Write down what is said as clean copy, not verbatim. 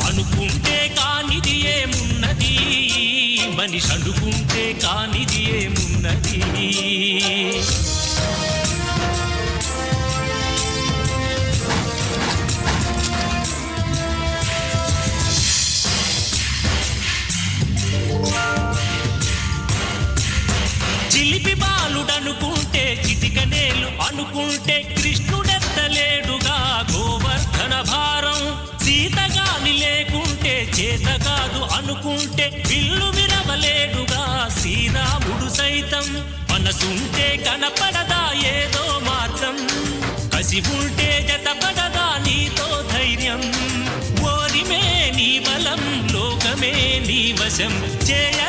అనుకుంటే కానిది ఏమున్నది, మనిషి అనుకుంటే కానిది ఏమున్నది. చిలిపి బాలుడనుకుంటే చిటికనేలు అనుకుంటే కృష్ణుడెత్తలేడుగా గోవర్ధన భారం. సీతగాని లేకుంటే చేత కాదు అనుకుంటే విల్లు విరవలేడుగా శ్రీరాముడు సైతం. మనసుంటే కనపడదా ఏదో మార్గం, కసి ఉంటే జతపడదా నీతో ధైర్యం. ఓరిమే నీ బలం, లోకమే నీ వశం, చేయ